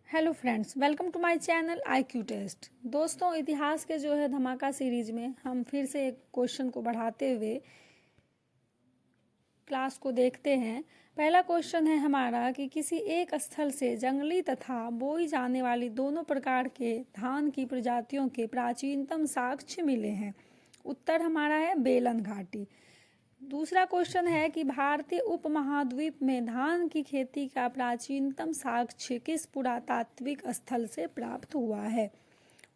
Hello friends, welcome to my channel IQ test. दोस्तों, इतिहास के जो है धमाका सीरीज में हम फिर से एक क्वेश्चन को बढ़ाते हुए क्लास को देखते हैं। पहला क्वेश्चन है हमारा कि किसी एक स्थल से जंगली तथा बोई जाने वाली दोनों प्रकार के धान की प्रजातियों के प्राचीनतम साक्ष्य मिले हैं। उत्तर हमारा है बेलन घाटी। दूसरा क्वेश्चन है कि भारतीय उपमहाद्वीप में धान की खेती का प्राचीनतम साक्ष्य किस पुरातात्विक स्थल से प्राप्त हुआ है।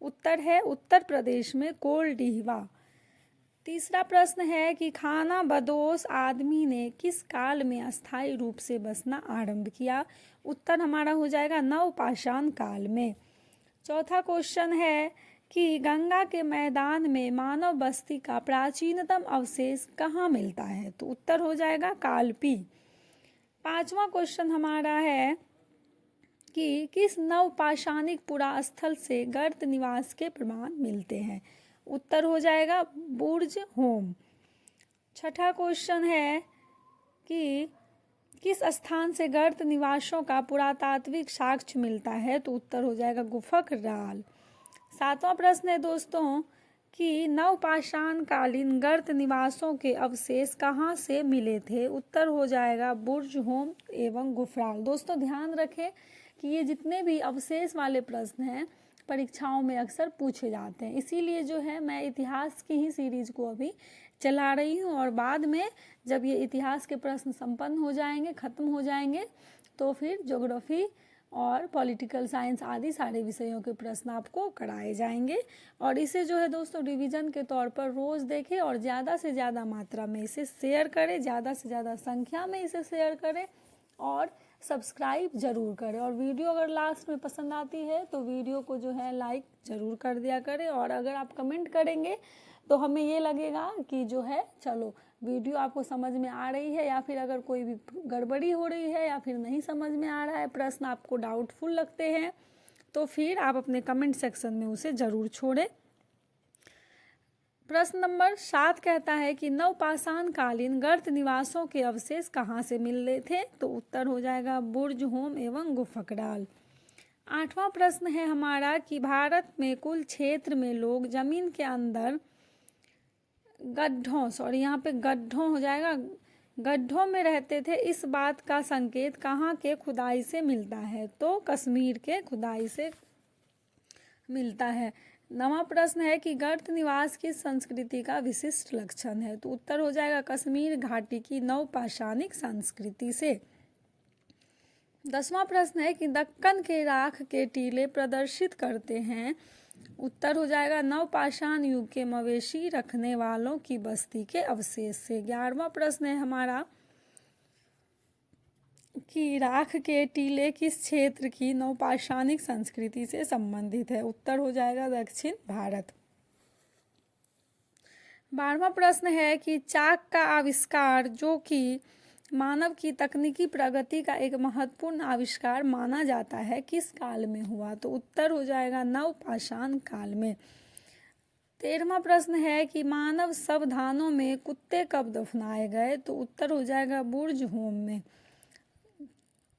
उत्तर है उत्तर प्रदेश में कोलडीहवा। तीसरा प्रश्न है कि खाना बदोश आदमी ने किस काल में अस्थायी रूप से बसना आरंभ किया। उत्तर हमारा हो जाएगा नवपाषाण काल में। चौथा क्वेश्चन है कि गंगा के मैदान में मानव बस्ती का प्राचीनतम अवशेष कहाँ मिलता है। तो उत्तर हो जाएगा कालपी। पांचवा क्वेश्चन हमारा है कि किस नवपाषाणिक पुरास्थल से गर्त निवास के प्रमाण मिलते हैं। उत्तर हो जाएगा बुर्ज होम। छठा क्वेश्चन है कि किस स्थान से गर्त निवासों का पुरातात्विक साक्ष्य मिलता है। तो उत्तर हो जाएगा गुफक राल। सातवां प्रश्न है दोस्तों कि नवपाषाण कालीन गर्त निवासों के अवशेष कहाँ से मिले थे। उत्तर हो जाएगा बुर्ज होम एवं गुफराल। दोस्तों, ध्यान रखें कि ये जितने भी अवशेष वाले प्रश्न हैं परीक्षाओं में अक्सर पूछे जाते हैं, इसीलिए जो है मैं इतिहास की ही सीरीज को अभी चला रही हूँ और बाद में जब ये इतिहास के प्रश्न संपन्न हो जाएंगे, ख़त्म हो जाएंगे, तो फिर ज्योग्राफी और पॉलिटिकल साइंस आदि सारे विषयों के प्रश्न आपको कराए जाएंगे। और इसे जो है दोस्तों रिवीजन के तौर पर रोज़ देखें और ज़्यादा से ज़्यादा मात्रा में इसे शेयर करें, ज़्यादा से ज़्यादा संख्या में इसे शेयर करें और सब्सक्राइब ज़रूर करें। और वीडियो अगर लास्ट में पसंद आती है तो वीडियो को जो है लाइक ज़रूर कर दिया करें। और अगर आप कमेंट करेंगे तो हमें ये लगेगा कि जो है चलो वीडियो आपको समझ में आ रही है, या फिर अगर कोई भी गड़बड़ी हो रही है या फिर नहीं समझ में आ रहा है, प्रश्न आपको डाउटफुल लगते हैं, तो फिर आप अपने कमेंट सेक्शन में उसे ज़रूर छोड़ें। प्रश्न नंबर 7 कहता है कि नवपाषाण कालीन गर्त निवासों के अवशेष कहाँ से मिल रहे थे। तो उत्तर हो जाएगा बुर्ज होम एवं गुफकराल। 8वां प्रश्न है हमारा कि भारत में कुल क्षेत्र में लोग जमीन के अंदर यहाँ पे गड्ढों हो जाएगा, गड्ढों में रहते थे, इस बात का संकेत कहाँ के खुदाई से मिलता है। तो कश्मीर के खुदाई से मिलता है। 9वां प्रश्न है कि गर्त निवास किस संस्कृति का विशिष्ट लक्षण है। तो उत्तर हो जाएगा कश्मीर घाटी की नवपाषाणिक संस्कृति से। 10वां प्रश्न है कि दक्कन के राख के टीले प्रदर्शित करते हैं। उत्तर हो जाएगा नवपाषाण युग के मवेशी रखने वालों की बस्ती के अवशेष से। 11वां प्रश्न है हमारा कि राख के टीले किस क्षेत्र की नवपाषाणिक संस्कृति से संबंधित है। उत्तर हो जाएगा दक्षिण भारत। 12वां प्रश्न है कि चाक का आविष्कार जो कि मानव की तकनीकी प्रगति का एक महत्वपूर्ण आविष्कार माना जाता है, किस काल में हुआ। तो उत्तर हो जाएगा नवपाषाण काल में। 13वां प्रश्न है कि मानव शवदाहों में कुत्ते कब दफनाए गए। तो उत्तर हो जाएगा बुर्ज होम में।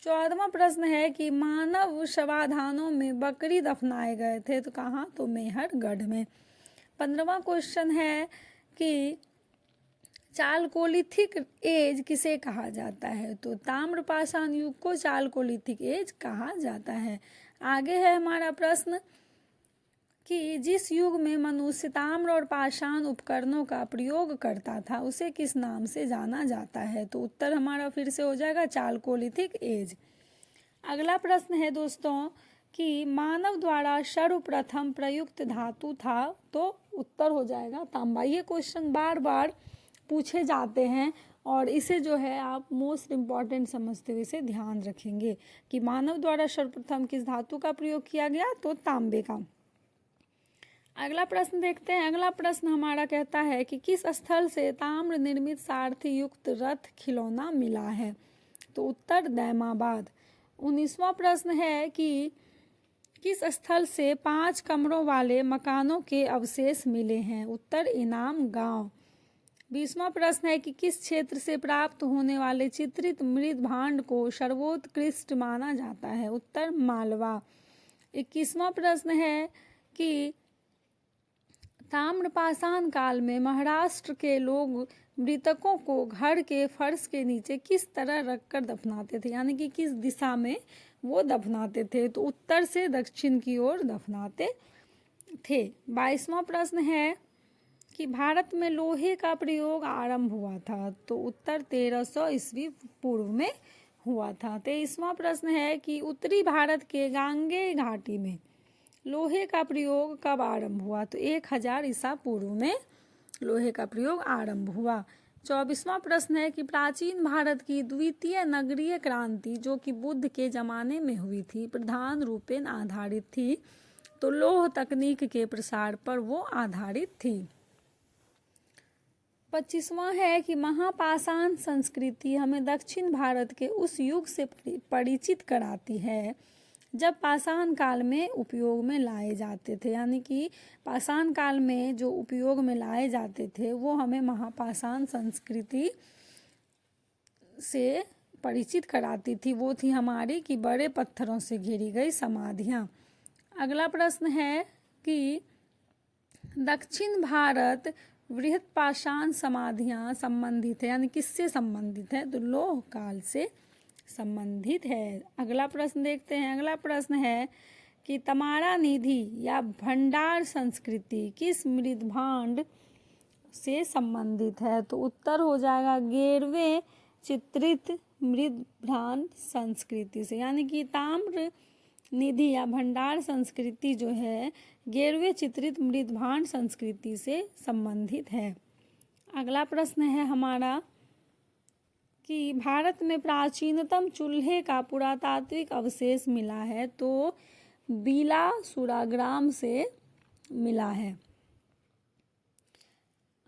14वां प्रश्न है कि मानव शवाधानों में बकरी दफनाए गए थे, तो कहाँ। तो मेहरगढ़ में। 15वां क्वेश्चन है कि चालकोलिथिक एज किसे कहा जाता है। तो ताम्रपाषाण युग को चालकोलिथिक एज कहा जाता है। आगे है हमारा प्रश्न कि जिस युग में मनुष्य ताम्र और पाषाण उपकरणों का प्रयोग करता था उसे किस नाम से जाना जाता है। तो उत्तर हमारा फिर से हो जाएगा चालकोलिथिक एज। अगला प्रश्न है दोस्तों कि मानव द्वारा सर्वप्रथम प्रयुक्त धातु था। तो उत्तर हो जाएगा तांबा। ये क्वेश्चन बार बार पूछे जाते हैं और इसे जो है आप मोस्ट इम्पॉर्टेंट समझते हुए इसे ध्यान रखेंगे कि मानव द्वारा सर्वप्रथम किस धातु का प्रयोग किया गया। तो तांबे का। अगला प्रश्न देखते हैं। अगला प्रश्न हमारा कहता है कि किस स्थल से ताम्र निर्मित सारथी युक्त रथ खिलौना मिला है। तो उत्तर दैमाबाद। 19वां प्रश्न है कि किस स्थल से 5 कमरों वाले मकानों के अवशेष मिले हैं। उत्तर इनाम गांव। 20वां प्रश्न है कि किस क्षेत्र से प्राप्त होने वाले चित्रित मृद भांड को सर्वोत्कृष्ट माना जाता है? उत्तर मालवा। 21वां प्रश्न है कि ताम्रपाषाण काल में महाराष्ट्र के लोग मृतकों को घर के फर्श के नीचे किस तरह रखकर दफनाते थे, यानी कि किस दिशा में वो दफनाते थे? तो उत्तर से दक्षिण की ओर दफनाते थे। 22वां प्रश्न है कि भारत में लोहे का प्रयोग आरंभ हुआ था? तो उत्तर 1300 ईस्वी पूर्व में हुआ था। 23वां प्रश्न है कि उत्तरी भारत के गांगे घाटी में लोहे का प्रयोग कब आरंभ हुआ? तो 1000 ईसा पूर्व में लोहे का प्रयोग आरंभ हुआ। 24वां प्रश्न है कि प्राचीन भारत की द्वितीय नगरीय क्रांति जो कि बुद्ध के जमाने में हुई थी प्रधान रूपेण आधारित थी? तो लौह तकनीक के प्रसार पर वो आधारित थी। 25वां है कि महापाषाण संस्कृति हमें दक्षिण भारत के उस युग से परिचित कराती है जब पाषाण काल में उपयोग में लाए जाते थे, यानी कि पाषाण काल में जो उपयोग में लाए जाते थे वो हमें महापाषाण संस्कृति से परिचित कराती थी। वो थी हमारी कि बड़े पत्थरों से घेरी गई समाधियाँ। अगला प्रश्न है कि दक्षिण भारत वृहत पाषाण समाधियाँ संबंधित है, यानी किससे संबंधित है? तो लौह काल से संबंधित है। अगला प्रश्न देखते हैं। अगला प्रश्न है कि तमारा निधि या भंडार संस्कृति किस मृद भांड से संबंधित है? तो उत्तर हो जाएगा गेरवे चित्रित मृद भांड संस्कृति से, यानी कि ताम्र निधि या भंडार संस्कृति जो है गेरवे चित्रित मृद भांड संस्कृति से संबंधित है। अगला प्रश्न है हमारा कि भारत में प्राचीनतम चूल्हे का पुरातात्विक अवशेष मिला है? तो बिलासुरा ग्राम से मिला है।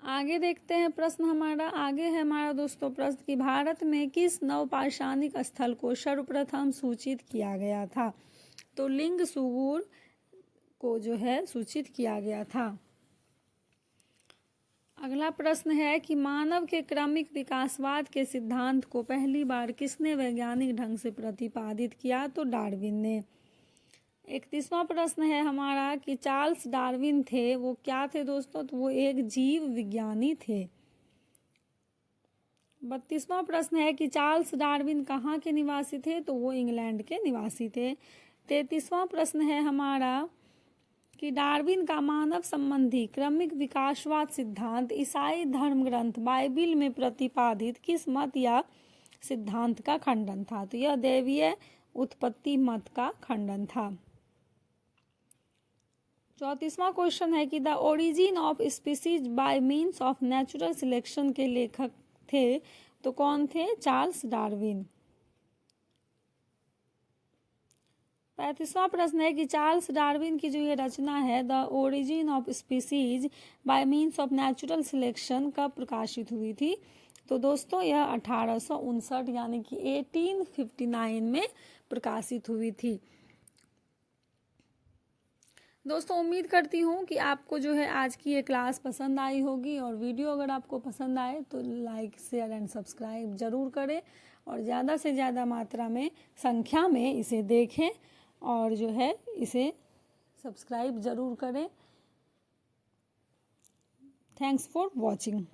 आगे देखते हैं प्रश्न हमारा। आगे है हमारा दोस्तों प्रश्न कि भारत में किस नवपाषाणिक स्थल को सर्वप्रथम सूचित किया गया था? तो लिंग सुगुर को जो है सूचित किया गया था। अगला प्रश्न है कि मानव के क्रमिक विकासवाद के सिद्धांत को पहली बार किसने वैज्ञानिक ढंग से प्रतिपादित किया? तो डार्विन ने। 31वां प्रश्न है हमारा कि चार्ल्स डार्विन थे वो क्या थे दोस्तों? तो वो एक जीव विज्ञानी थे। 32वां प्रश्न है कि चार्ल्स डार्विन कहाँ के निवासी थे? तो वो इंग्लैंड के निवासी थे। 33वां प्रश्न है हमारा कि डार्विन का मानव संबंधी क्रमिक विकासवाद सिद्धांत ईसाई धर्म ग्रंथ बाइबिल में प्रतिपादित किस मत या सिद्धांत का खंडन था? तो यह दैवीय उत्पत्ति मत का खंडन था। 34वां क्वेश्चन है कि the origin of species bye means of natural selection के लेखक थे? तो कौन थे? Charles Darwin. 35वां प्रश्न है कि चार्ल्स डार्विन की जो ये रचना है the origin of species bye means of natural selection कब प्रकाशित हुई थी? तो दोस्तों यह 1859 यानी कि 1859 में प्रकाशित हुई थी। दोस्तों उम्मीद करती हूँ कि आपको जो है आज की ये क्लास पसंद आई होगी, और वीडियो अगर आपको पसंद आए तो लाइक शेयर एंड सब्सक्राइब ज़रूर करें और ज़्यादा से ज़्यादा मात्रा में संख्या में इसे देखें और जो है इसे सब्सक्राइब ज़रूर करें। Thanks for watching.